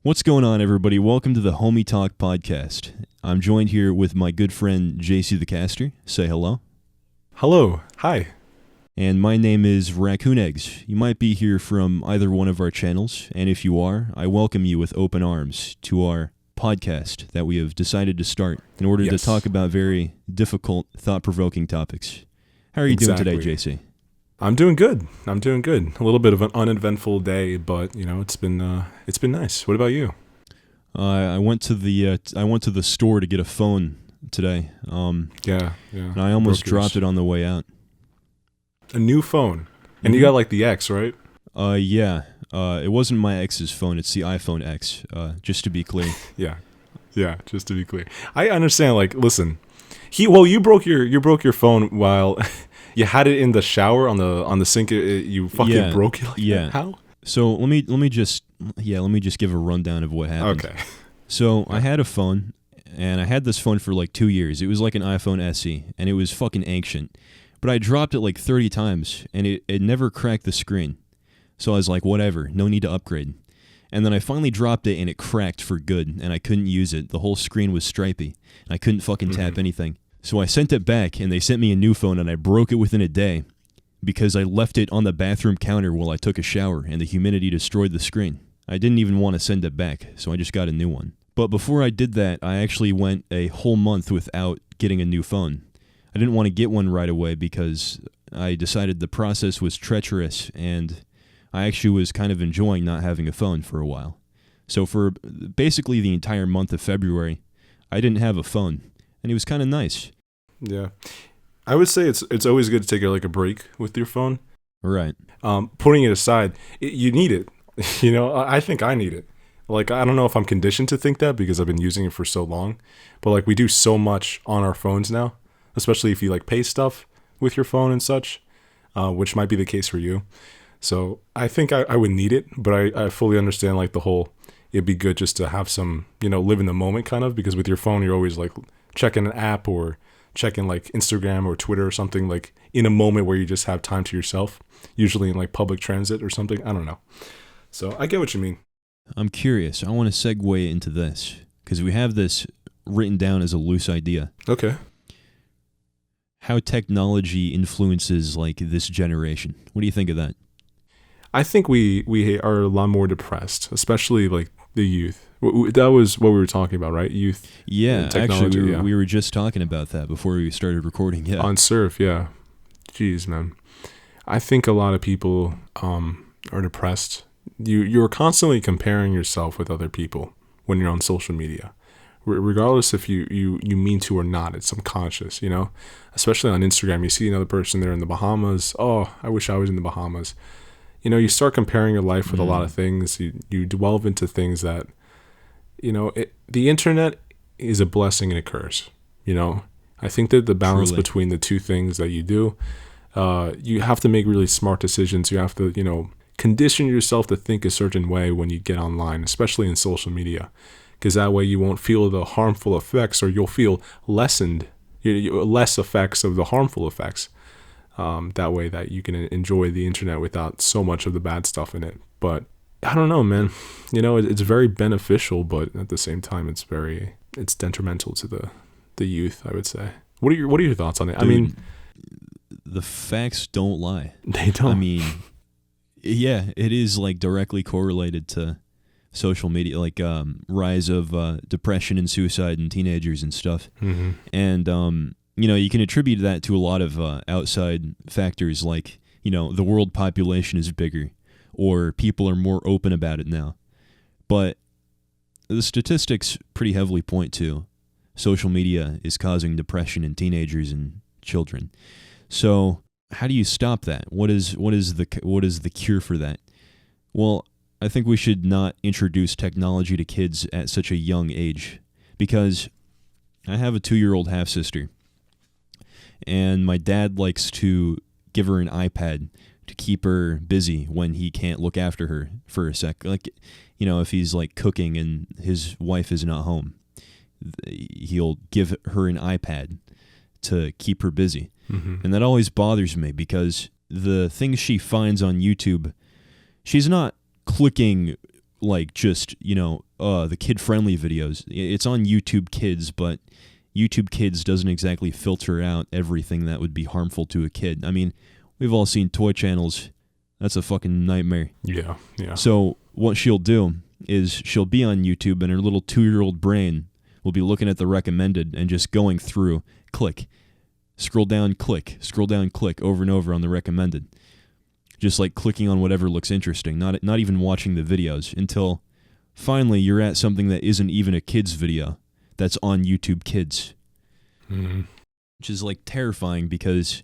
What's going on, everybody? Welcome to the Homie Talk podcast. I'm joined here with my good friend, JC the Caster. Say hello. Hello. Hi. And my name is Raccoon Eggs. You might be here from either one of our channels, and if you are, I welcome you with open arms to our podcast that we have decided to start in order to talk about very difficult, thought-provoking topics. How are you doing today, JC? I'm doing good. A little bit of an uneventful day, but it's been nice. What about you? I went to the store to get a phone today. Yeah. And I almost dropped it on the way out. A new phone, and you got like the X, right? Yeah. It wasn't my ex's phone. It's the iPhone X. Just to be clear. Yeah. Just to be clear, I understand. Like, listen, you broke your phone while. You had it in the shower on the sink. You fucking broke it. That? How? So let me just give a rundown of what happened. Okay. So I had a phone, and I had this phone for like 2 years. It was like an iPhone SE, and it was fucking ancient. But I dropped it like 30 times, and it never cracked the screen. So I was like, whatever, no need to upgrade. And then I finally dropped it, and it cracked for good, and I couldn't use it. The whole screen was stripy, and I couldn't fucking tap anything. So I sent it back, and they sent me a new phone, and I broke it within a day because I left it on the bathroom counter while I took a shower, and the humidity destroyed the screen. I didn't even want to send it back, so I just got a new one. But before I did that, I actually went a whole month without getting a new phone. I didn't want to get one right away because I decided the process was treacherous, and I actually was kind of enjoying not having a phone for a while. So for basically the entire month of February, I didn't have a phone. And it was kind of nice. Yeah. I would say it's always good to take a break with your phone. Right. Putting it aside, you need it. I think I need it. Like, I don't know if I'm conditioned to think that because I've been using it for so long. But, like, we do so much on our phones now, especially if you, like, pay stuff with your phone and such, which might be the case for you. So I think I would need it, but I fully understand, like, the whole, it'd be good just to have some, live in the moment kind of, because with your phone, you're always, like, checking an app or checking like Instagram or Twitter or something, like in a moment where you just have time to yourself, usually in like public transit or something. I don't know. So I get what you mean. I'm curious. I want to segue into this because we have this written down as a loose idea. Okay. How technology influences like this generation. What do you think of that? I think we are a lot more depressed, especially like the youth. That was what we were talking about, right? Youth. Yeah, actually, we were just talking about that before we started recording. Yeah, on Surf. Yeah, jeez, man. I think a lot of people are depressed. You're constantly comparing yourself with other people when you're on social media, regardless if you mean to or not. It's subconscious, Especially on Instagram, you see another person there in the Bahamas. Oh, I wish I was in the Bahamas. You start comparing your life with a lot of things. You delve into things that. The internet is a blessing and a curse. I think that the balance between the two things that you do, you have to make really smart decisions. You have to, condition yourself to think a certain way when you get online, especially in social media, because that way you won't feel the harmful effects, or you'll feel less effects of the harmful effects. That way that you can enjoy the internet without so much of the bad stuff in it. But I don't know, man. It's very beneficial, but at the same time, it's detrimental to the youth, I would say. What are your thoughts on it? Dude, I mean, the facts don't lie. They don't. I mean, yeah, it is like directly correlated to social media, like rise of depression and suicide in teenagers and stuff. Mm-hmm. And you can attribute that to a lot of outside factors, like the world population is bigger. Or people are more open about it now. But the statistics pretty heavily point to social media is causing depression in teenagers and children. So how do you stop that? What is the cure for that? Well, I think we should not introduce technology to kids at such a young age, because I have a 2-year-old half-sister, and my dad likes to give her an iPad to keep her busy when he can't look after her for a sec. Like, if he's like cooking and his wife is not home, he'll give her an iPad to keep her busy. Mm-hmm. And that always bothers me because the things she finds on YouTube, she's not clicking like just, the kid-friendly videos. It's on YouTube Kids, but YouTube Kids doesn't exactly filter out everything that would be harmful to a kid. I mean, we've all seen toy channels. That's a fucking nightmare. Yeah. So what she'll do is she'll be on YouTube and her little 2-year-old brain will be looking at the recommended and just going through, click, scroll down, click over and over on the recommended. Just like clicking on whatever looks interesting, not even watching the videos until finally you're at something that isn't even a kid's video that's on YouTube Kids. Mm-hmm. Which is like terrifying because,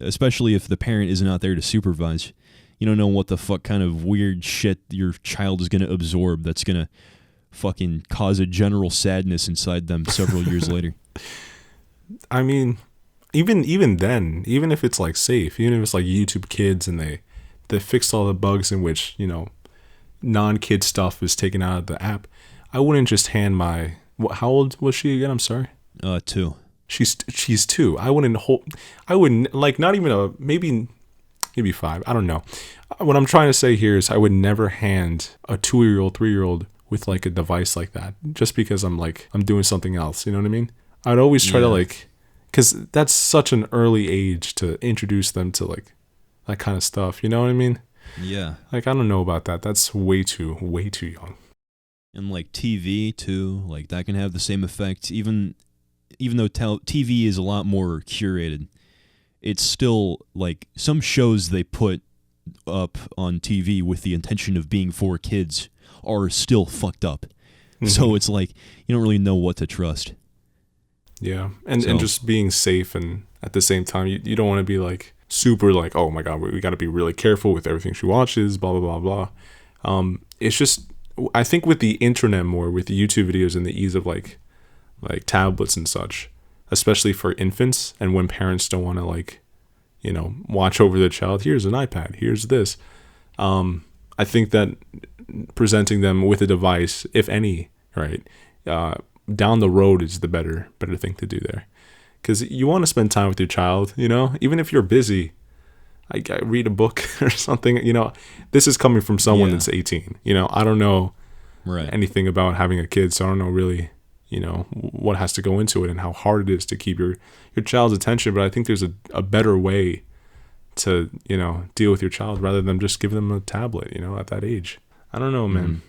especially if the parent isn't out there to supervise, you don't know what the fuck kind of weird shit your child is going to absorb that's going to fucking cause a general sadness inside them several years later. I mean, even then, even if it's like safe, even if it's like YouTube Kids and they fixed all the bugs in which, non-kid stuff is taken out of the app, I wouldn't just hand my, how old was she again? I'm sorry. 2. She's 2. I wouldn't like, not even maybe 5. I don't know. What I'm trying to say here is I would never hand a 2-year-old, 3-year-old with like a device like that just because I'm doing something else. You know what I mean? I'd always try to because that's such an early age to introduce them to like that kind of stuff. You know what I mean? Yeah. Like, I don't know about that. That's way too young. And like TV too, like that can have the same effect. Even though TV is a lot more curated, it's still like some shows they put up on TV with the intention of being for kids are still fucked up. Mm-hmm. So it's like you don't really know what to trust. Yeah, and just being safe, and at the same time, you don't want to be like super like, oh my god, we got to be really careful with everything she watches, blah blah blah blah. It's just, I think with the internet more, with the YouTube videos and the ease of like tablets and such, especially for infants, and when parents don't want to watch over their child. Here's an iPad. Here's this. I think that presenting them with a device, if any, right, down the road is the better thing to do there, because you want to spend time with your child. Even if you're busy, I read a book or something. This is coming from someone that's 18. I don't know anything about having a kid, so I don't know really what has to go into it and how hard it is to keep your child's attention. But I think there's a better way to deal with your child rather than just give them a tablet at that age. I don't know, man.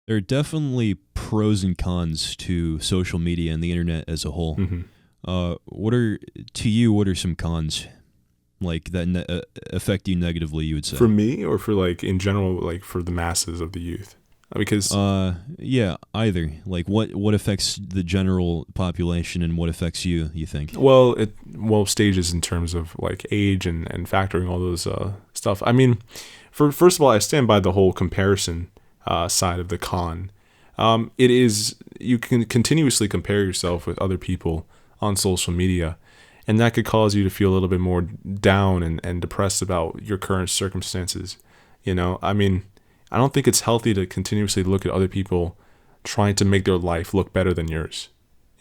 There are definitely pros and cons to social media and the internet as a whole. Mm-hmm. What are some cons like that affect you negatively, you would say? For me, or for like in general, like for the masses of the youth? Because either. Like what affects the general population and what affects you think? Well, stages in terms of like age and factoring all those stuff. I mean, first of all, I stand by the whole comparison side of the con. It is, you can continuously compare yourself with other people on social media, and that could cause you to feel a little bit more down and depressed about your current circumstances. I mean, I don't think it's healthy to continuously look at other people trying to make their life look better than yours.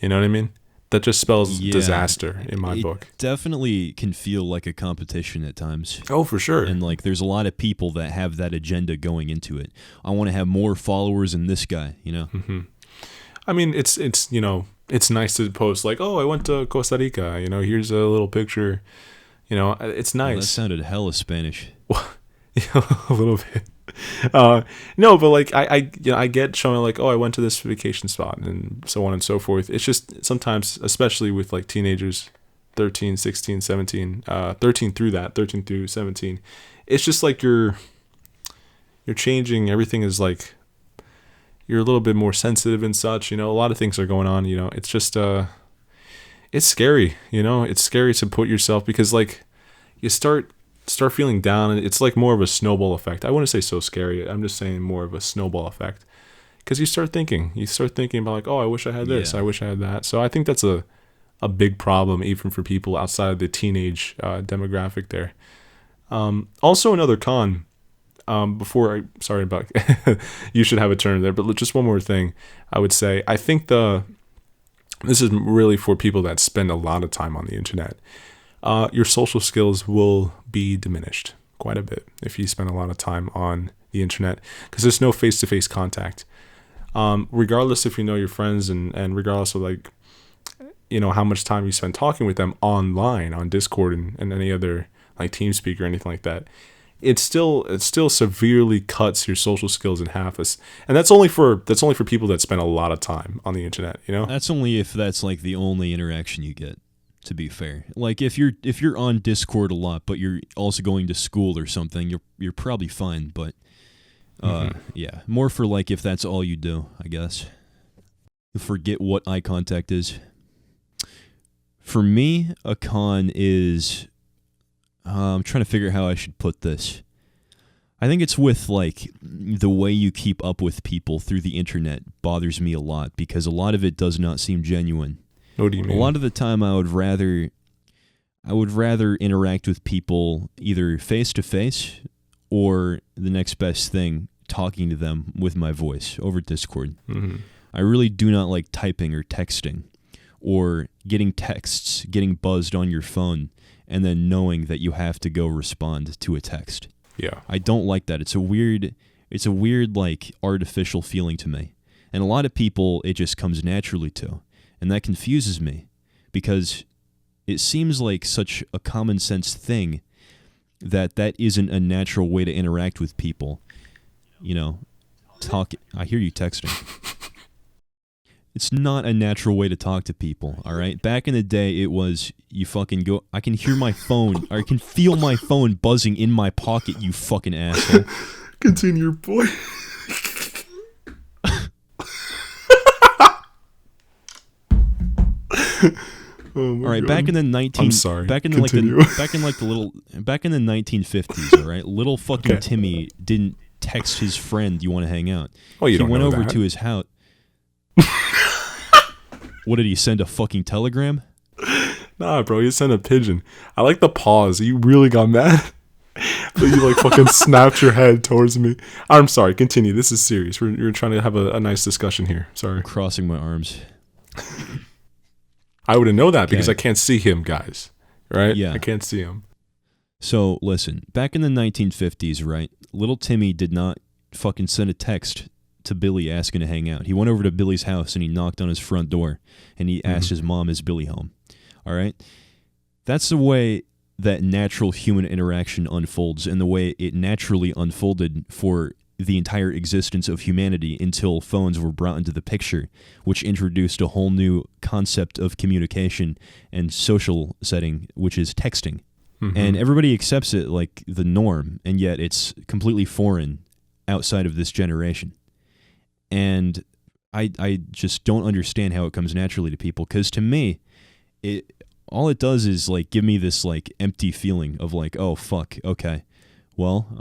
You know what I mean? That just spells disaster in my book. Definitely can feel like a competition at times. Oh, for sure. And like there's a lot of people that have that agenda going into it. I want to have more followers than this guy, Mm-hmm. I mean, it's nice to post like, oh, I went to Costa Rica, here's a little picture. It's nice. Well, that sounded hella Spanish. A little bit. No, but like I get showing like, oh, I went to this vacation spot and so on and so forth. It's just sometimes, especially with like teenagers, 13, 16, 17, 13 through 17, it's just like you're changing. Everything is like, you're a little bit more sensitive and such, a lot of things are going on, it's just, it's scary, it's scary to put yourself, because like you start feeling down, and it's like more of a snowball effect. I wouldn't say so scary. I'm just saying more of a snowball effect, because you start thinking about like, oh, I wish I had this. I wish I had that. So I think that's a big problem, even for people outside of the teenage demographic there. Also another con, sorry about, you should have a turn there, but just one more thing I would say. I think this is really for people that spend a lot of time on the internet. Your social skills will be diminished quite a bit if you spend a lot of time on the internet, because there's no face-to-face contact. Regardless if you know your friends and regardless of like, how much time you spend talking with them online on Discord and any other like TeamSpeak or anything like that, it still severely cuts your social skills in half. And that's only for people that spend a lot of time on the internet. That's only if that's like the only interaction you get. To be fair, like if you're on Discord a lot, but you're also going to school or something, you're probably fine. But yeah, more for like if that's all you do, I guess. You forget what eye contact is. For me, a con is I'm trying to figure out how I should put this. I think it's with like the way you keep up with people through the internet bothers me a lot because a lot of it does not seem genuine. What do you mean? A lot of the time I would rather interact with people either face to face or the next best thing, talking to them with my voice over Discord. Mm-hmm. I really do not like typing or texting or getting texts, getting buzzed on your phone, and then knowing that you have to go respond to a text. Yeah. I don't like that. It's a weird like artificial feeling to me. And a lot of people it just comes naturally to. And that confuses me because it seems like such a common sense thing that isn't a natural way to interact with people. Talk. I hear you texting. It's not a natural way to talk to people, all right? Back in the day, it was you fucking go. I can hear my phone, or I can feel my phone buzzing in my pocket, you fucking asshole. Continue, boy. All right, God. Back in the back in the 1950s, all right, little fucking Timmy didn't text his friend, "You want to hang out?" Oh, you he don't went know over that. to his house. What did he send, a fucking telegram? Nah, bro, he sent a pigeon. I like the pause. You really got mad. But you like fucking snapped your head towards me. I'm sorry. Continue. This is serious. We're trying to have a nice discussion here. Sorry. I'm crossing my arms. I wouldn't know that because I can't see him, guys. Right? Yeah. I can't see him. So, listen. Back in the 1950s, right, little Timmy did not fucking send a text to Billy asking to hang out. He went over to Billy's house and he knocked on his front door and he asked his mom, "Is Billy home?" All right? That's the way that natural human interaction unfolds and the way it naturally unfolded for the entire existence of humanity until phones were brought into the picture, which introduced a whole new concept of communication and social setting, which is texting. Mm-hmm. And everybody accepts it like the norm, and yet it's completely foreign outside of this generation. And I just don't understand how it comes naturally to people, because to me, all it does is like give me this like empty feeling of like, oh fuck, okay, well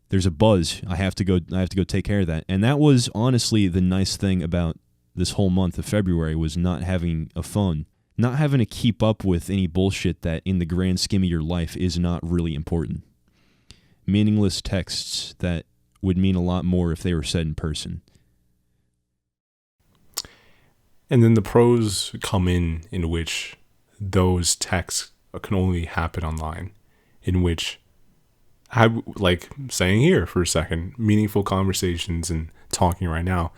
there's a buzz, I have to go take care of that. And that was honestly the nice thing about this whole month of February, was not having a phone, not having to keep up with any bullshit that in the grand scheme of your life is not really important. Meaningless texts that would mean a lot more if they were said in person. And then the pros come in which those texts can only happen online, in which, like saying here for a second, meaningful conversations and talking right now,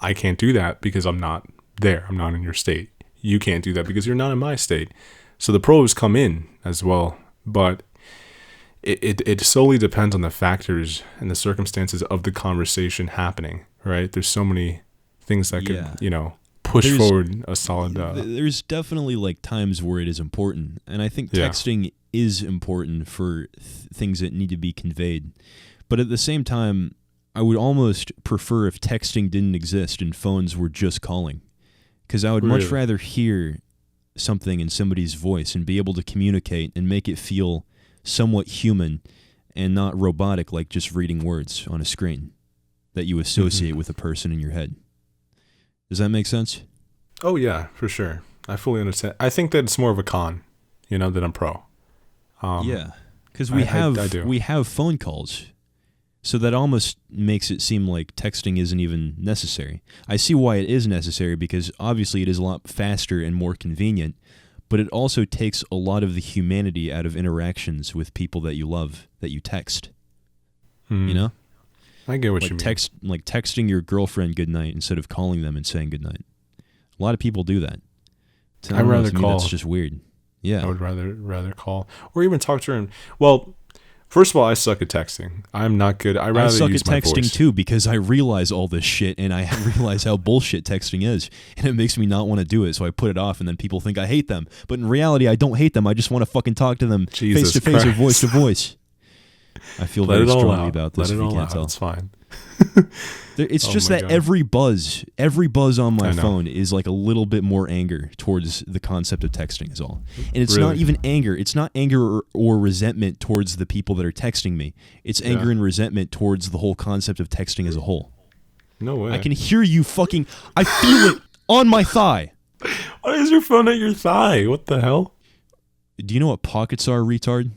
I can't do that because I'm not there. I'm not in your state. You can't do that because you're not in my state. So the pros come in as well, but it solely depends on the factors and the circumstances of the conversation happening, right? There's so many things that could, push forward a solid... There's definitely like times where it is important, and I think texting is important for things that need to be conveyed. But at the same time, I would almost prefer if texting didn't exist and phones were just calling, because I would much rather hear something in somebody's voice and be able to communicate and make it feel somewhat human and not robotic, like just reading words on a screen that you associate with a person in your head. Does that make sense? Oh, yeah, for sure. I fully understand. I think that it's more of a con, than a pro. Yeah, because we have phone calls, so that almost makes it seem like texting isn't even necessary. I see why it is necessary, because obviously it is a lot faster and more convenient, but it also takes a lot of the humanity out of interactions with people that you love, that you text. I get what like you mean. texting your girlfriend goodnight instead of calling them and saying goodnight. A lot of people do that. I'd rather call. That's just weird. Yeah. I would rather call or even talk to her. Well, first of all, I suck at texting. I'm not good. I suck use at my texting voice. too because I realize all this shit and I realize how bullshit texting is, and it makes me not want to do it. So I put it off, and then people think I hate them. But in reality, I don't hate them. I just want to fucking talk to them face to face or voice to voice. I feel very strongly about this. If you can't tell, it's fine. It's just that God. every buzz on my phone is like a little bit more anger towards the concept of texting is all. And it's not even anger. It's not anger or resentment towards the people that are texting me. It's anger and resentment towards the whole concept of texting as a whole. No way. I can hear you fucking... I feel it on my thigh. Why is your phone at your thigh? What the hell? Do you know what pockets are, retard?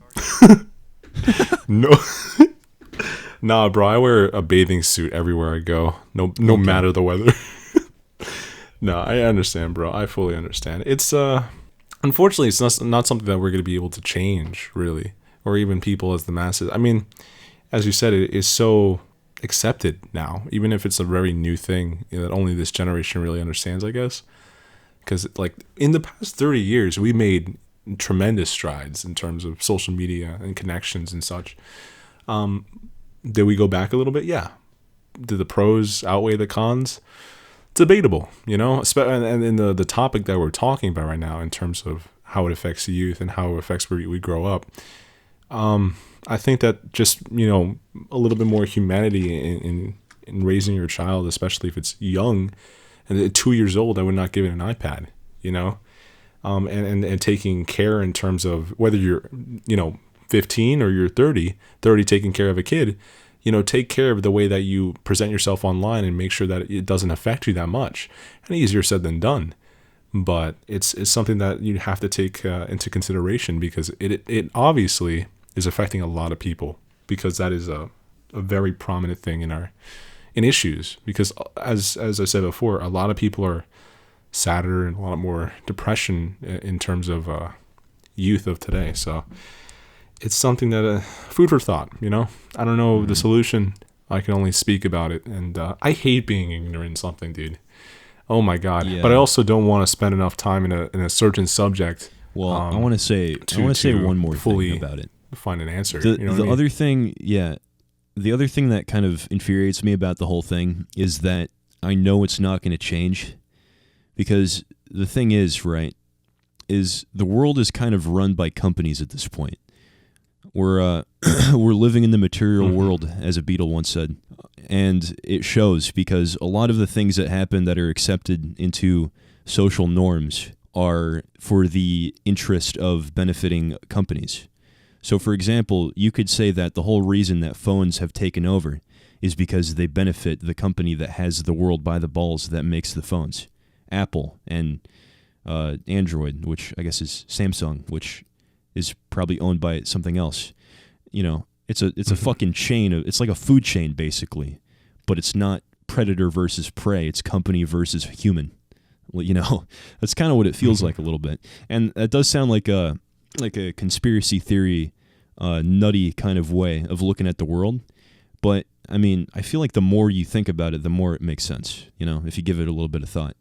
No. Nah, bro, I wear a bathing suit everywhere I go. No matter the weather. No, I understand, bro. I fully understand. It's unfortunately it's not something that we're going to be able to change, really, or even people as the masses. I mean, as you said, it is so accepted now, even if it's a very new thing that only this generation really understands, I guess. Because like in the past 30 years, we made tremendous strides in terms of social media and connections and such. Did we go back a little bit? Yeah. Did the pros outweigh the cons? Debatable, you know, and in the topic that we're talking about right now in terms of how it affects the youth and how it affects where we grow up. I think that just, you know, a little bit more humanity in raising your child, especially if it's young and at 2 years old, I would not give it an iPad, you know, and taking care in terms of whether you're, you know, 15 or you're 30 taking care of a kid, you know, take care of the way that you present yourself online and make sure that it doesn't affect you that much. And easier said than done, but it's something that you have to take into consideration because it obviously is affecting a lot of people, because that is a very prominent thing in issues, because as I said before, a lot of people are sadder and a lot more depression in terms of youth of today. So it's something that food for thought, you know. I don't know the solution. I can only speak about it, and I hate being ignorant in something, dude. Oh my God! Yeah. But I also don't want to spend enough time in a certain subject. Well, I want to say one more thing about it. Find an answer. The other thing that kind of infuriates me about the whole thing is that I know it's not going to change, because the thing is, right, is the world is kind of run by companies at this point. We're living in the material world, as a Beatle once said, and it shows, because a lot of the things that happen that are accepted into social norms are for the interest of benefiting companies. So, for example, you could say that the whole reason that phones have taken over is because they benefit the company that has the world by the balls that makes the phones, Apple, and Android, which I guess is Samsung, which is probably owned by something else. You know, it's a fucking chain it's like a food chain basically, but it's not predator versus prey. It's company versus human. Well, you know, that's kind of what it feels like a little bit. And that does sound like a conspiracy theory, nutty kind of way of looking at the world. But I mean, I feel like the more you think about it, the more it makes sense. You know, if you give it a little bit of thought,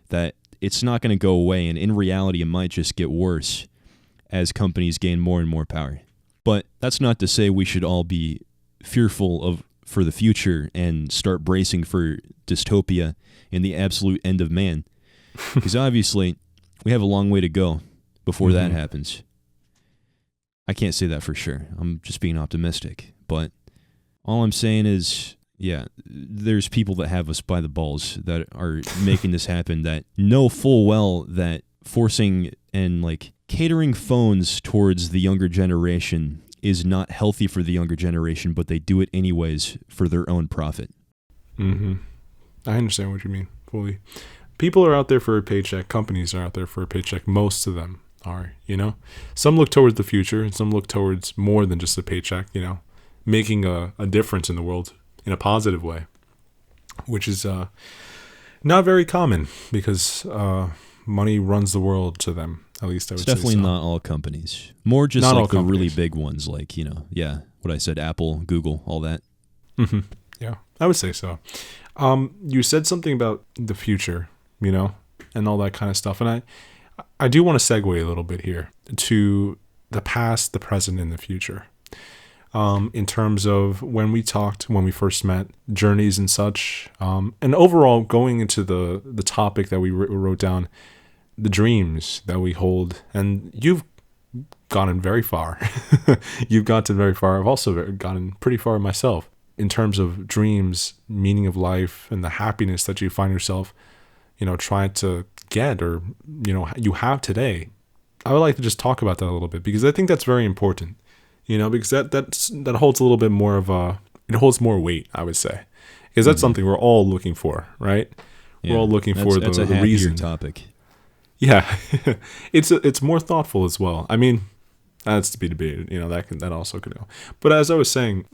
that it's not going to go away, and in reality, it might just get worse as companies gain more and more power. But that's not to say we should all be fearful for the future and start bracing for dystopia and the absolute end of man. Because obviously, we have a long way to go before that happens. I can't say that for sure. I'm just being optimistic. But all I'm saying is, yeah, there's people that have us by the balls that are making this happen, that know full well that forcing and like catering phones towards the younger generation is not healthy for the younger generation, but they do it anyways for their own profit. I understand what you mean fully. People are out there for a paycheck. Companies are out there for a paycheck. Most of them are, you know. Some look towards the future, and some look towards more than just a paycheck, you know, making a difference in the world in a positive way, which is not very common, because money runs the world to them. At least I would say so. It's definitely not all companies. More just like the really big ones, like, you know, yeah, what I said, Apple, Google, all that. Yeah. I would say so. You said something about the future, and all that kind of stuff. And I do want to segue a little bit here to the past, the present, and the future. In terms of when we talked, when we first met, journeys and such, and overall going into the topic that we wrote down, the dreams that we hold, and you've gotten very far. You've gotten very far. I've also gotten pretty far myself in terms of dreams, meaning of life, and the happiness that you find yourself, trying to get, or, you have today. I would like to just talk about that a little bit, because I think that's very important, because that holds a little bit more it holds more weight, I would say, because that's something we're all looking for, right? Yeah, we're all looking for the reason. Topic. Yeah, it's more thoughtful as well. I mean, that's to be debated. That also could go. But as I was saying,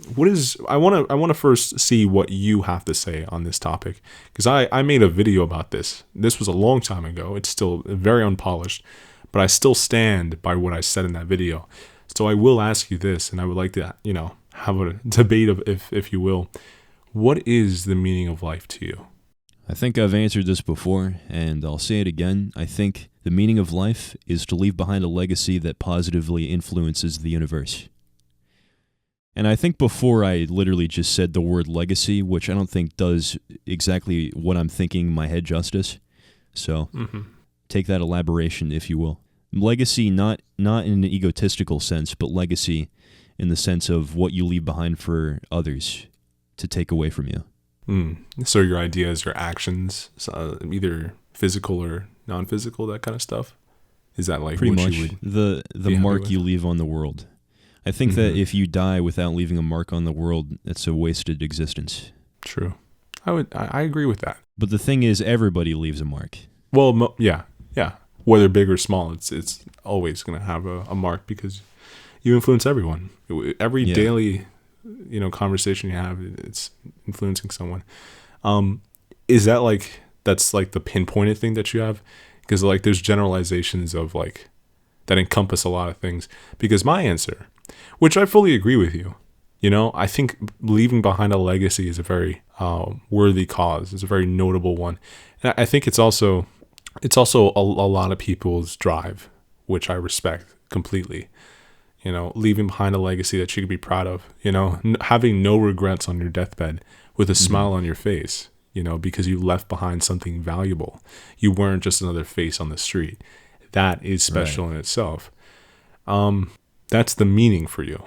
I want to first see what you have to say on this topic, because I made a video about this. This was a long time ago. It's still very unpolished, but I still stand by what I said in that video. So I will ask you this, and I would like to have a debate of, if you will, what is the meaning of life to you? I think I've answered this before, and I'll say it again. I think the meaning of life is to leave behind a legacy that positively influences the universe. And I think before I literally just said the word legacy, which I don't think does exactly what I'm thinking in my head justice. So take that elaboration, if you will. Legacy, not in an egotistical sense, but legacy in the sense of what you leave behind for others to take away from you. So your ideas, your actions, either physical or non-physical, that kind of stuff? Is that like pretty what much you would the mark you leave on the world? I think that if you die without leaving a mark on the world, it's a wasted existence. True. I agree with that. But the thing is, everybody leaves a mark. Well, yeah. Whether big or small, it's always going to have a mark, because you influence everyone. Every daily conversation you have, it's influencing someone. Is that that's the pinpointed thing that you have? Because there's generalizations of that encompass a lot of things. Because my answer, which I fully agree with you, I think leaving behind a legacy is a very worthy cause. It's a very notable one. And I think it's also a lot of people's drive, which I respect completely. Leaving behind a legacy that you could be proud of, having no regrets on your deathbed with a smile on your face, because you left behind something valuable. You weren't just another face on the street. That is special in itself. That's the meaning for you.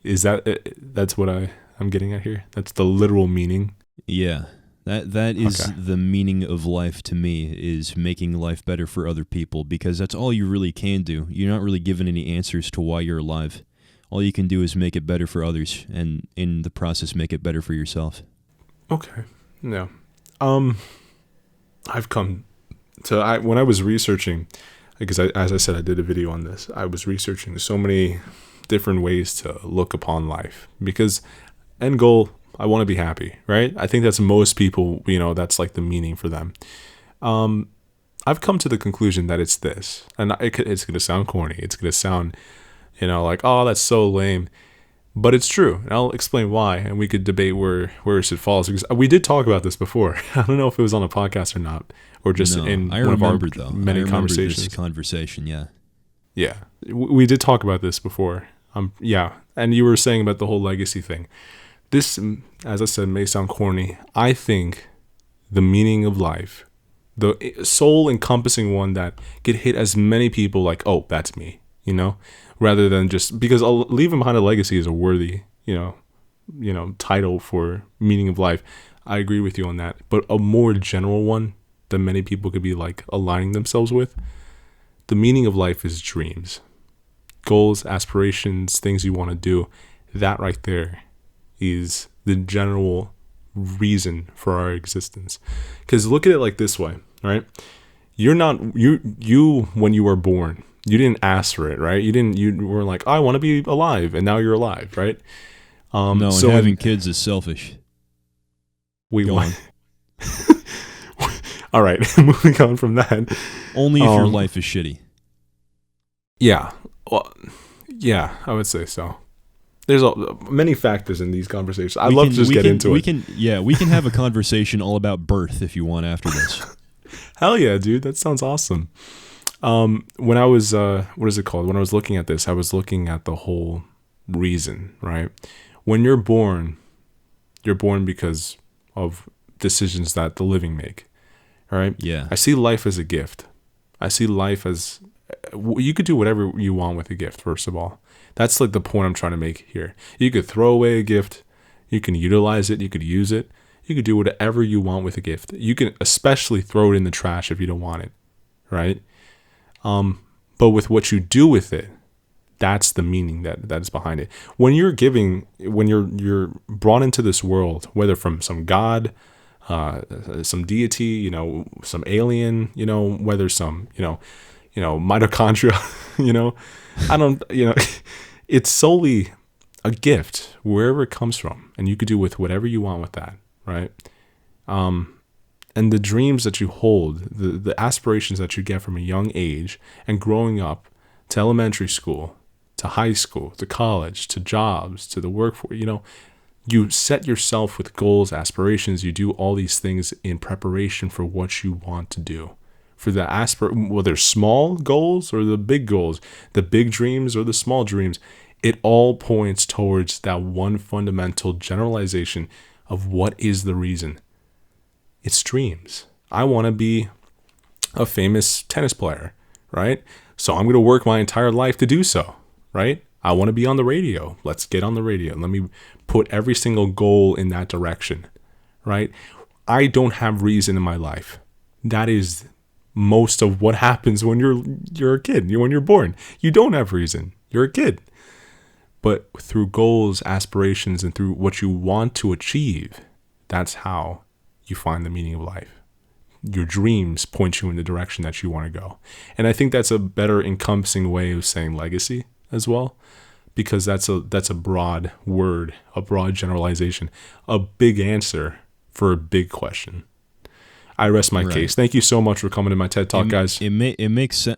That's what I'm getting at here? That's the literal meaning? Yeah. That is the meaning of life to me, is making life better for other people, because that's all you really can do. You're not really given any answers to why you're alive. All you can do is make it better for others, and in the process make it better for yourself. Okay. Yeah. I've come to when I was researching, because as I said, I did a video on this. I was researching so many different ways to look upon life, because end goal, I want to be happy, right? I think that's most people, that's the meaning for them. I've come to the conclusion that it's this, and it's going to sound corny. It's going to sound, oh, that's so lame, but it's true. And I'll explain why, and we could debate where it should fall, because we did talk about this before. I don't know if it was on a podcast or not, or just in one of our many conversations. This conversation, yeah. Yeah, we did talk about this before. Yeah, and you were saying about the whole legacy thing. This, as I said, may sound corny. I think the meaning of life, the soul-encompassing one that could hit as many people oh, that's me, rather than just, because leaving behind a legacy is a worthy, title for meaning of life. I agree with you on that. But a more general one that many people could be aligning themselves with, the meaning of life is dreams, goals, aspirations, things you want to do. That right there is the general reason for our existence. Because look at it this way, right? You're not you when you were born, you didn't ask for it, right? You were oh, I want to be alive, and now you're alive, right? No, so having kids is selfish. Go on. All right, moving on from that. Only if your life is shitty. Yeah. Well, yeah, I would say so. there's many factors in these conversations. I'd We love can to just we get can into we it. can yeah, we can have a conversation all about birth if you want after this. Hell yeah, dude. That sounds awesome. When I was, what is it called? When I was looking at this, I was looking at the whole reason, right? When you're born because of decisions that the living make, all right? Yeah. I see life as a gift. I see life as, you could do whatever you want with a gift, first of all. That's like the point I'm trying to make here. You could throw away a gift. You can utilize it. You could use it. You could do whatever you want with a gift. You can especially throw it in the trash if you don't want it, right? But with what you do with it, that's the meaning that is behind it. When you're giving, when you're brought into this world, whether from some god, some deity, some alien, whether some, mitochondria, I don't, it's solely a gift wherever it comes from, and you could do with whatever you want with that, right? And the dreams that you hold, the aspirations that you get from a young age and growing up to elementary school, to high school, to college, to jobs, to the workforce, you set yourself with goals, aspirations. You do all these things in preparation for what you want to do. For the whether small goals or the big goals, the big dreams or the small dreams, it all points towards that one fundamental generalization of what is the reason. It's dreams. I want to be a famous tennis player, right? So I'm going to work my entire life to do so, right? I want to be on the radio. Let's get on the radio. Let me put every single goal in that direction, right? I don't have reason in my life. That is most of what happens when you're a kid. When you're born, you don't have reason. You're a kid. But through goals, aspirations, and through what you want to achieve, that's how you find the meaning of life. Your dreams point you in the direction that you want to go. And I think that's a better encompassing way of saying legacy as well, because that's a broad word, a broad generalization, a big answer for a big question. I rest my case. Thank you so much for coming to my TED Talk, guys. It makes sense.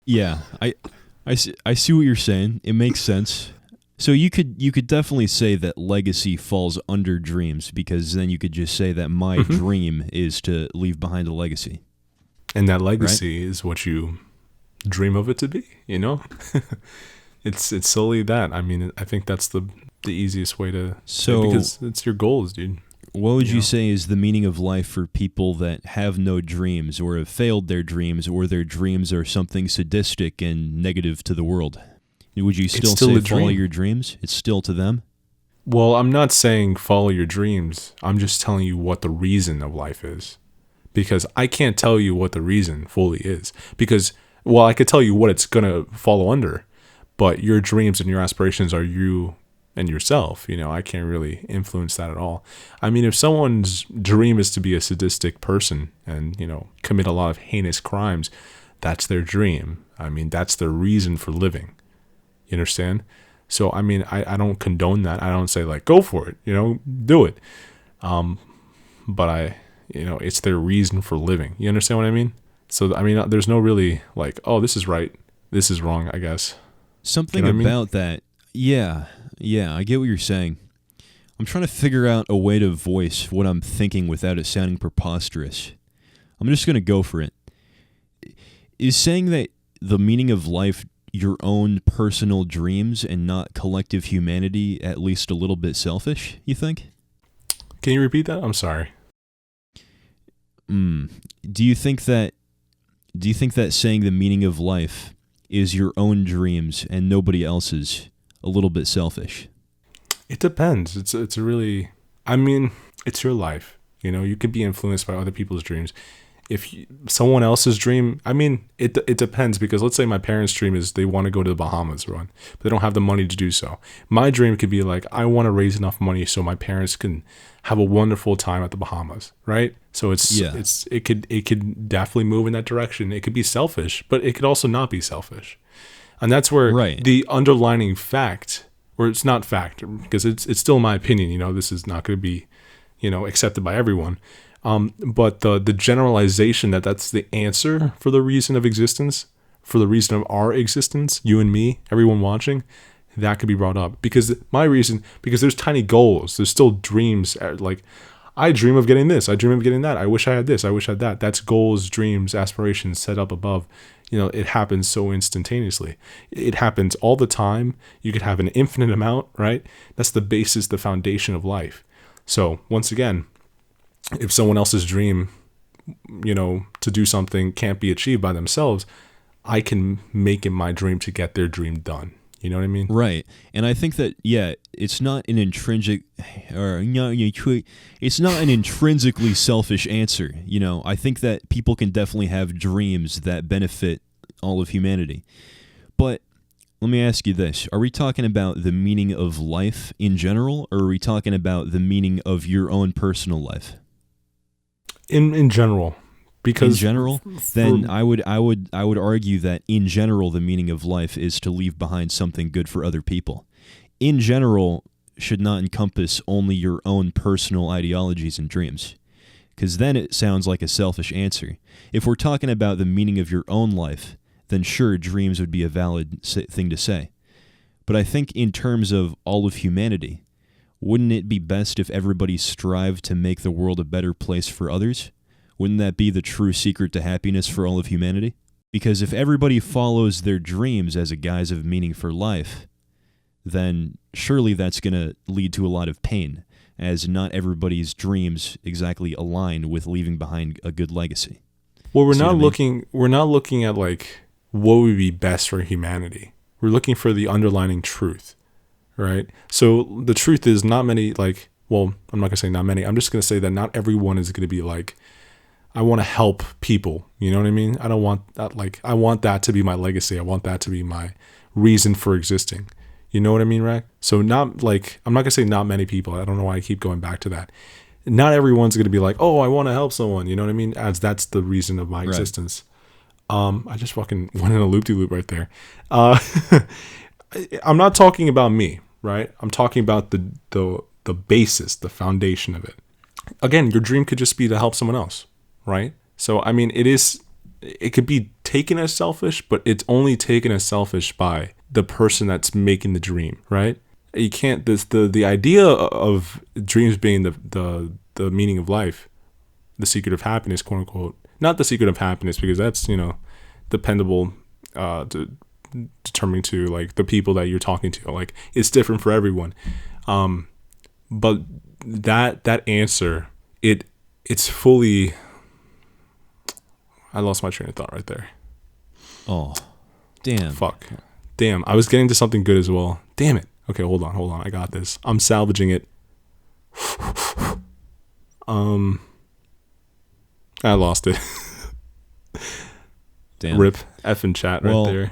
Yeah, I see what you're saying. It makes sense. So you could definitely say that legacy falls under dreams, because then you could just say that my dream is to leave behind a legacy. And that legacy is what you dream of it to be, It's solely that. I mean, I think that's the easiest way to say, because it's your goals, dude. What would you say is the meaning of life for people that have no dreams, or have failed their dreams, or their dreams are something sadistic and negative to the world? Would you still say follow your dreams? It's still to them? Well, I'm not saying follow your dreams. I'm just telling you what the reason of life is. Because I can't tell you what the reason fully is. Because, well, I could tell you what it's going to follow under. But your dreams and your aspirations are you and yourself. I can't really influence that at all. I mean, if someone's dream is to be a sadistic person and, commit a lot of heinous crimes, that's their dream. I mean, that's their reason for living. You understand? So, I mean, I don't condone that. I don't say like, go for it, do it. But it's their reason for living. You understand what I mean? So, I mean, there's no really like, oh, this is right, this is wrong, I guess. Something about that. Yeah, I get what you're saying. I'm trying to figure out a way to voice what I'm thinking without it sounding preposterous. I'm just going to go for it. Is saying that the meaning of life your own personal dreams and not collective humanity at least a little bit selfish, you think? Can you repeat that? I'm sorry. Do you think that saying the meaning of life is your own dreams and nobody else's a little bit selfish? It depends. It's really, I mean, it's your life. You could be influenced by other people's dreams. If someone else's dream, I mean, it depends, because let's say my parents' dream is they want to go to the Bahamas run, but they don't have the money to do so. My dream could be like, I want to raise enough money so my parents can have a wonderful time at the Bahamas, right? So it could definitely move in that direction. It could be selfish, but it could also not be selfish. And that's where the underlining fact, or it's not fact, because it's still my opinion, this is not going to be, accepted by everyone. But the generalization that's the answer for the reason of existence, for the reason of our existence, you and me, everyone watching, that could be brought up. Because my reason, because there's tiny goals, there's still dreams. Like, I dream of getting this, I dream of getting that, I wish I had this, I wish I had that. That's goals, dreams, aspirations set up above. It happens so instantaneously. It happens all the time. You could have an infinite amount, right? That's the basis, the foundation of life. So once again, if someone else's dream, to do something can't be achieved by themselves, I can make it my dream to get their dream done. You know what I mean? Right. And I think that, it's not an it's not an intrinsically selfish answer. I think that people can definitely have dreams that benefit all of humanity. But let me ask you this. Are we talking about the meaning of life in general, or are we talking about the meaning of your own personal life? In general. Because in general, then I would argue that in general the meaning of life is to leave behind something good for other people. In general should not encompass only your own personal ideologies and dreams, because then it sounds like a selfish answer. If we're talking about the meaning of your own life, then sure, dreams would be a valid thing to say. But I think in terms of all of humanity, wouldn't it be best if everybody strived to make the world a better place for others? Wouldn't that be the true secret to happiness for all of humanity? Because if everybody follows their dreams as a guise of meaning for life, then surely that's going to lead to a lot of pain, as not everybody's dreams exactly align with leaving behind a good legacy. Well, we're not looking at like what would be best for humanity. We're looking for the underlying truth, right? So the truth is I'm not going to say not many. I'm just going to say that not everyone is going to be like, I want to help people. You know what I mean? I don't want that. I want that to be my legacy. I want that to be my reason for existing. You know what I mean, Rack? So I'm not going to say not many people. I don't know why I keep going back to that. Not everyone's going to be like, oh, I want to help someone. You know what I mean? As that's the reason of my existence. I just fucking went in a loop-de-loop right there. I'm not talking about me, right? I'm talking about the basis, the foundation of it. Again, your dream could just be to help someone else. Right? So, I mean, it could be taken as selfish, but it's only taken as selfish by the person that's making the dream, right? You can't, the idea of dreams being the meaning of life, the secret of happiness, quote unquote, not the secret of happiness, because that's, dependable, determining to like the people that you're talking to, like it's different for everyone. But that answer, it's fully, I lost my train of thought right there. Oh, damn. Fuck. Damn. I was getting to something good as well. Damn it. Okay, hold on. I got this. I'm salvaging it. I lost it. Damn. Rip effing chat right there.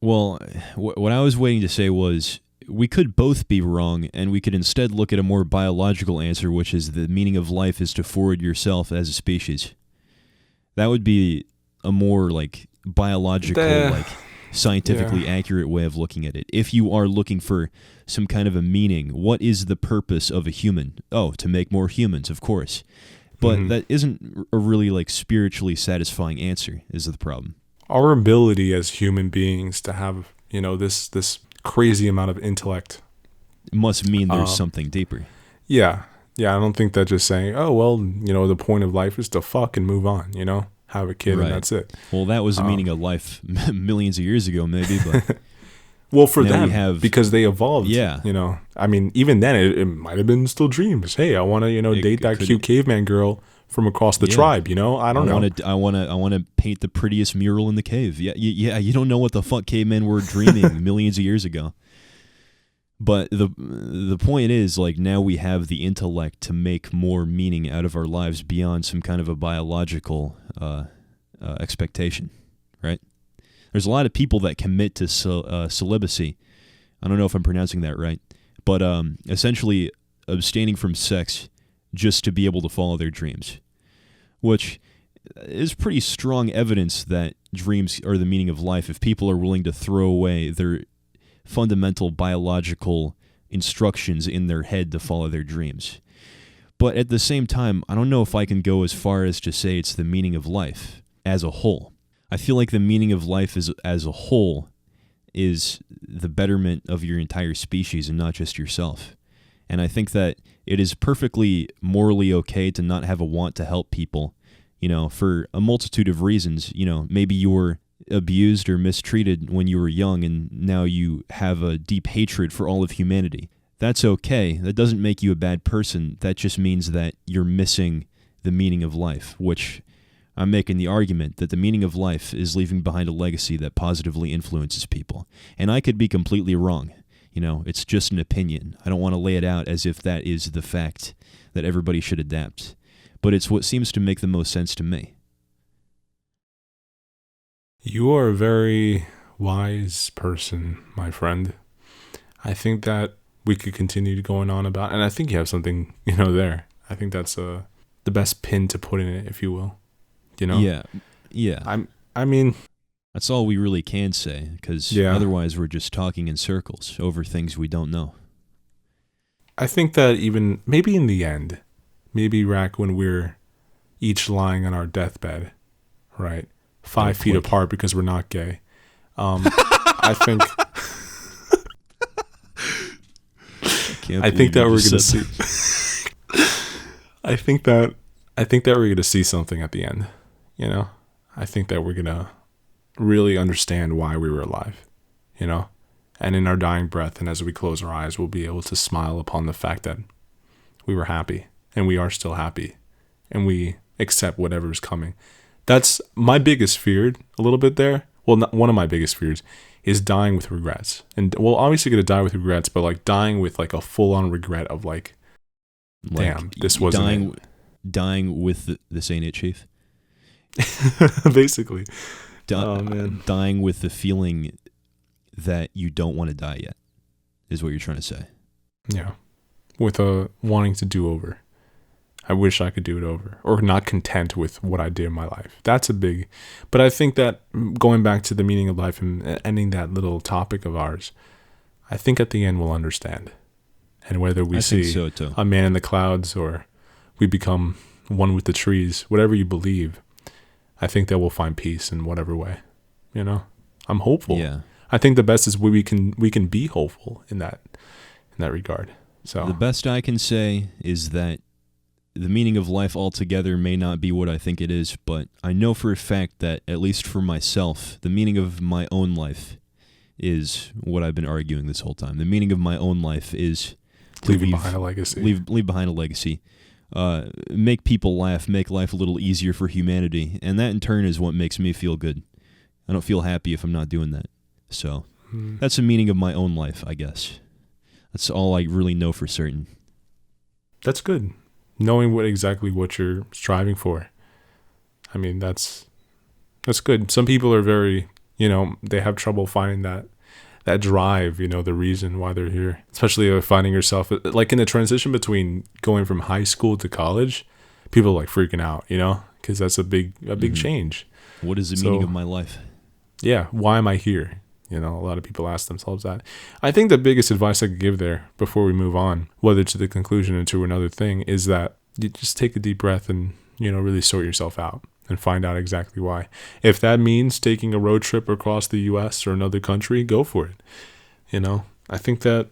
Well, what I was waiting to say was we could both be wrong, and we could instead look at a more biological answer, which is the meaning of life is to forward yourself as a species. That would be a more biological, scientifically accurate way of looking at it. If you are looking for some kind of a meaning, what is the purpose of a human? Oh, to make more humans, of course. But that isn't a really spiritually satisfying answer, is the problem. Our ability as human beings to have, this crazy amount of intellect must mean there's something deeper. Yeah. Yeah, I don't think that just saying, oh, well, the point of life is to fuck and move on, have a kid and that's it. Well, that was the meaning of life millions of years ago, maybe. But well, for them, because they evolved, I mean, even then, it might have been still dreams. Hey, I want to, date that cute caveman girl from across the tribe, I don't know. I want to paint the prettiest mural in the cave. Yeah, you don't know what the fuck cavemen were dreaming millions of years ago. But the point is, now we have the intellect to make more meaning out of our lives beyond some kind of a biological expectation, right? There's a lot of people that commit to celibacy. I don't know if I'm pronouncing that right, but essentially abstaining from sex just to be able to follow their dreams, which is pretty strong evidence that dreams are the meaning of life if people are willing to throw away their fundamental biological instructions in their head to follow their dreams. But at the same time, I don't know if I can go as far as to say it's the meaning of life as a whole. I feel like the meaning of life as a whole is the betterment of your entire species and not just yourself. And I think that it is perfectly morally okay to not have a want to help people, for a multitude of reasons. Maybe you were abused or mistreated when you were young and now you have a deep hatred for all of humanity. That's okay. That doesn't make you a bad person. That just means that you're missing the meaning of life, which I'm making the argument that the meaning of life is leaving behind a legacy that positively influences people. And I could be completely wrong. It's just an opinion. I don't want to lay it out as if that is the fact that everybody should adapt. But it's what seems to make the most sense to me. You are a very wise person, my friend. I think that we could continue going on about, and I think you have something, there. I think that's the best pin to put in it, if you will. Yeah. I mean, that's all we really can say, because otherwise we're just talking in circles over things we don't know. I think that even maybe in the end, Rack, when we're each lying on our deathbed, right, 5 feet apart because we're not gay, I think that we're gonna see. I think that we're gonna see something at the end. I think that we're gonna really understand why we were alive. And in our dying breath, and as we close our eyes, we'll be able to smile upon the fact that we were happy, and we are still happy, and we accept whatever's coming. That's my biggest fear, a little bit there. Well, one of my biggest fears is dying with regrets. And obviously going to die with regrets, but like dying with like a full-on regret of like damn, this wasn't dying with this ain't it, Chief. Basically. Oh man, dying with the feeling that you don't want to die yet is what you're trying to say. Yeah, with a wanting to do over. I wish I could do it over, or not content with what I did in my life. That's a big, but I think that going back to the meaning of life and ending that little topic of ours, I think at the end we'll understand. And whether we see a man in the clouds or we become one with the trees, whatever you believe, I think that we'll find peace in whatever way. I'm hopeful. Yeah. I think the best is we can be hopeful in that regard. So the best I can say is that the meaning of life altogether may not be what I think it is, but I know for a fact that, at least for myself, the meaning of my own life is what I've been arguing this whole time. The meaning of my own life is leave behind a legacy. Leave behind a legacy. Make people laugh, make life a little easier for humanity, and that in turn is what makes me feel good. I don't feel happy if I'm not doing that. So that's the meaning of my own life, I guess. That's all I really know for certain. That's good. Knowing exactly what you're striving for. I mean, that's good. Some people are very, they have trouble finding that drive, the reason why they're here. Especially finding yourself, like in the transition between going from high school to college, people are like freaking out, because that's a big change. What is the meaning of my life? Yeah, why am I here? A lot of people ask themselves that. I think the biggest advice I could give there before we move on, whether to the conclusion or to another thing, is that you just take a deep breath and, really sort yourself out and find out exactly why. If that means taking a road trip across the U.S. or another country, go for it. I think that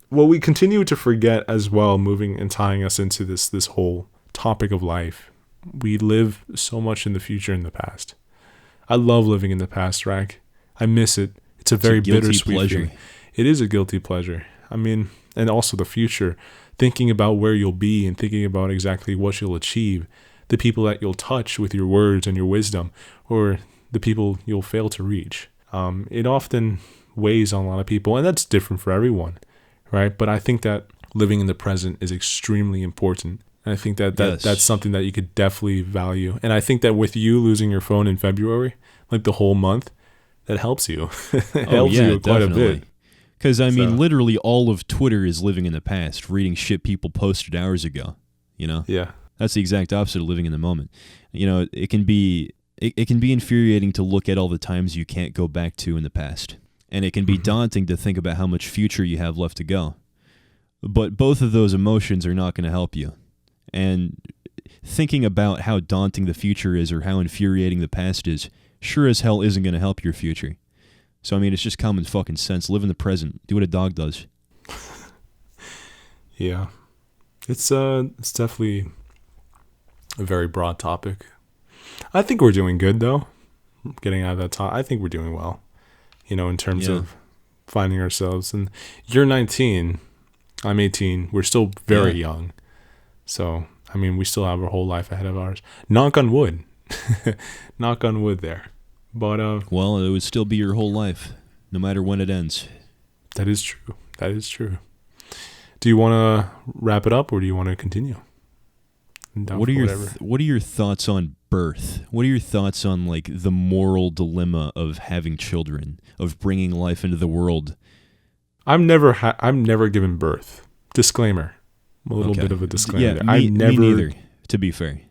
what we continue to forget as well, moving and tying us into this whole topic of life, we live so much in the future and the past. I love living in the past, Rack. I miss it. It's a very bittersweet feeling. It is a guilty pleasure. I mean, and also the future, thinking about where you'll be and thinking about exactly what you'll achieve, the people that you'll touch with your words and your wisdom, or the people you'll fail to reach. It often weighs on a lot of people, and that's different for everyone, right? But I think that living in the present is extremely important. And I think that that's something that you could definitely value. And I think that with you losing your phone in February, like the whole month, that helps you. It helps you quite a bit. Because, literally all of Twitter is living in the past, reading shit people posted hours ago, Yeah. That's the exact opposite of living in the moment. It can be infuriating to look at all the times you can't go back to in the past. And it can be daunting to think about how much future you have left to go. But both of those emotions are not going to help you. And thinking about how daunting the future is or how infuriating the past is sure as hell isn't going to help your future. So, I mean, it's just common fucking sense. Live in the present. Do what a dog does. Yeah. It's definitely a very broad topic. I think we're doing good, though. Getting out of that I think we're doing well, in terms of finding ourselves. And you're 19, I'm 18. We're still very young. So, I mean, we still have our whole life ahead of ours. Knock on wood. Knock on wood there. But, well, it would still be your whole life, no matter when it ends. That is true. That is true. Do you want to wrap it up, or do you want to continue? What are your thoughts on birth? What are your thoughts on like the moral dilemma of having children, of bringing life into the world? I'm never given birth. Disclaimer. A little bit of a disclaimer. Yeah, me neither, to be fair.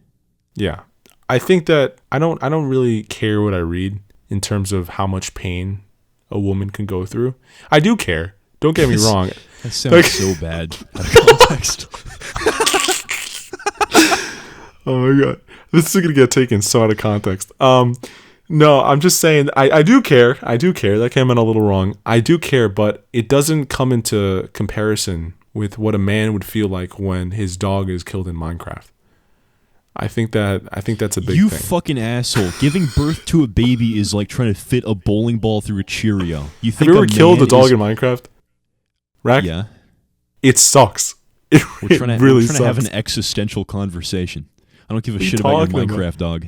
Yeah. I think that I don't really care what I read in terms of how much pain a woman can go through. I do care. Don't get me wrong. That sounds so bad out of context. Oh my god, this is gonna get taken so out of context. No, I'm just saying I do care. I do care. That came in a little wrong. I do care, but it doesn't come into comparison with what a man would feel like when his dog is killed in Minecraft. I think that's a big thing. You fucking asshole! Giving birth to a baby is like trying to fit a bowling ball through a Cheerio. Have you ever killed a dog in Minecraft? Rack? Yeah. It sucks. We're trying to have an existential conversation. I don't give a shit about your Minecraft dog.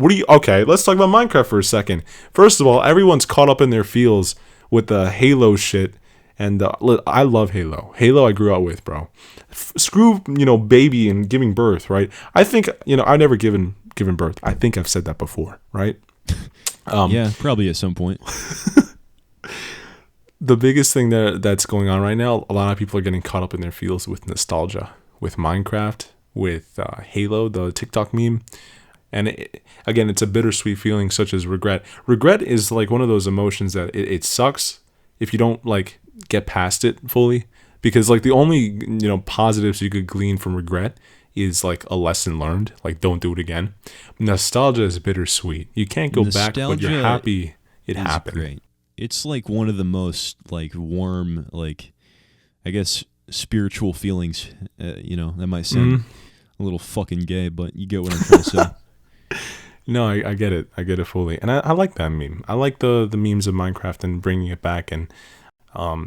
Okay, let's talk about Minecraft for a second. First of all, everyone's caught up in their feels with the Halo shit. And I love Halo. Halo I grew up with, bro. Screw, baby and giving birth, right? I think, I've never given birth. I think I've said that before, right? Yeah, probably at some point. The biggest thing that's going on right now, a lot of people are getting caught up in their feels with nostalgia, with Minecraft, with Halo, the TikTok meme. And again, it's a bittersweet feeling such as regret. Regret is like one of those emotions that it sucks if you don't like get past it fully, because like the only positives you could glean from regret is like a lesson learned, like don't do it again. Nostalgia is bittersweet. You can't go back, but you're happy it happened. Great. It's like one of the most like warm, like I guess spiritual feelings. That might sound a little fucking gay, but you get what I'm trying to say. No, I get it. I get it fully, and I like that meme. I like the memes of Minecraft and bringing it back, and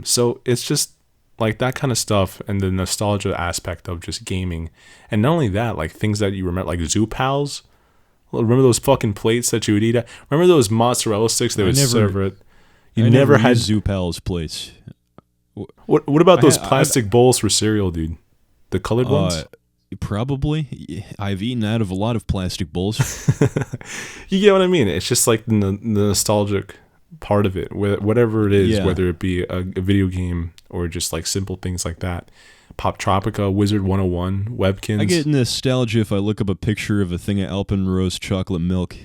so it's just like that kind of stuff, and the nostalgia aspect of just gaming, and not only that, like things that you remember, like Zoo Pals. Remember those fucking plates that you would eat at? Remember those mozzarella sticks they would serve it? You never had Zoo Pals plates. What about those plastic bowls for cereal, dude? The colored ones? Probably. I've eaten out of a lot of plastic bowls. You get what I mean? It's just like the nostalgic part of it, whatever it is, whether it be a video game or just like simple things like that. Pop Tropica, Wizard 101, Webkins. I get nostalgia if I look up a picture of a thing of Alpenrose chocolate milk.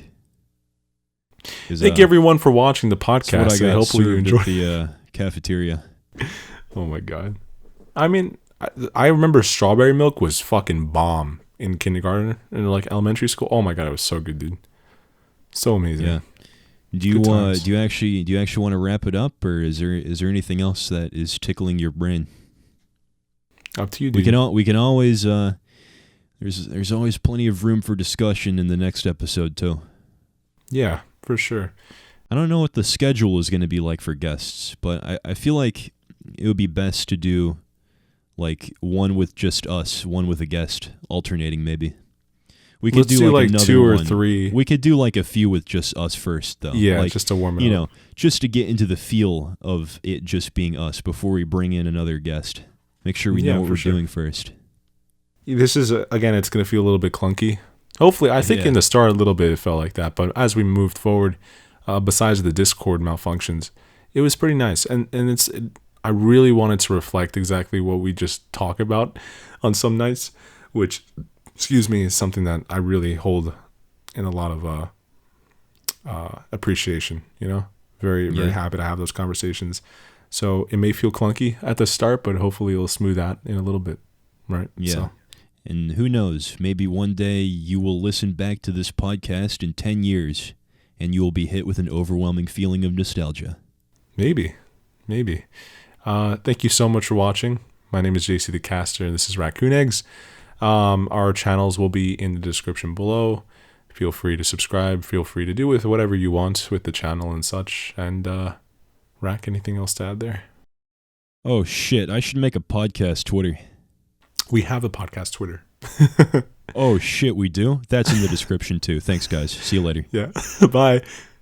Thank everyone for watching the podcast. What I got hopefully you enjoyed at the cafeteria. Oh my god! I mean, I remember strawberry milk was fucking bomb in kindergarten and like elementary school. Oh my god, it was so good, dude. So amazing. Yeah. Do you actually want to wrap it up, or is there anything else that is tickling your brain? Up to you, dude. We can always there's always plenty of room for discussion in the next episode too. Yeah, for sure. I don't know what the schedule is going to be like for guests, but I feel like it would be best to do like one with just us, one with a guest, alternating maybe. We could do like another 2 or one. 3. We could do like a few with just us first, though. Yeah, like, just to warm it up. Just to get into the feel of it just being us before we bring in another guest. Make sure we know what we're doing first. This is, again, it's going to feel a little bit clunky. Hopefully, I think in the start a little bit it felt like that, but as we moved forward, besides the Discord malfunctions, it was pretty nice. And I really wanted to reflect exactly what we just talk about on some nights, which, is something that I really hold in a lot of appreciation, Very, very happy to have those conversations. So it may feel clunky at the start, but hopefully it'll smooth out in a little bit, right? Yeah. So. And who knows, maybe one day you will listen back to this podcast in 10 years and you will be hit with an overwhelming feeling of nostalgia. Maybe. Thank you so much for watching. My name is JC the Caster, and this is Raccoon Eggs. Our channels will be in the description below. Feel free to subscribe. Feel free to do with whatever you want with the channel and such. And, Rack, anything else to add there? Oh shit, I should make a podcast Twitter. We have a podcast Twitter. Oh shit, we do? That's in the description too. Thanks guys. See you later. Yeah. Bye.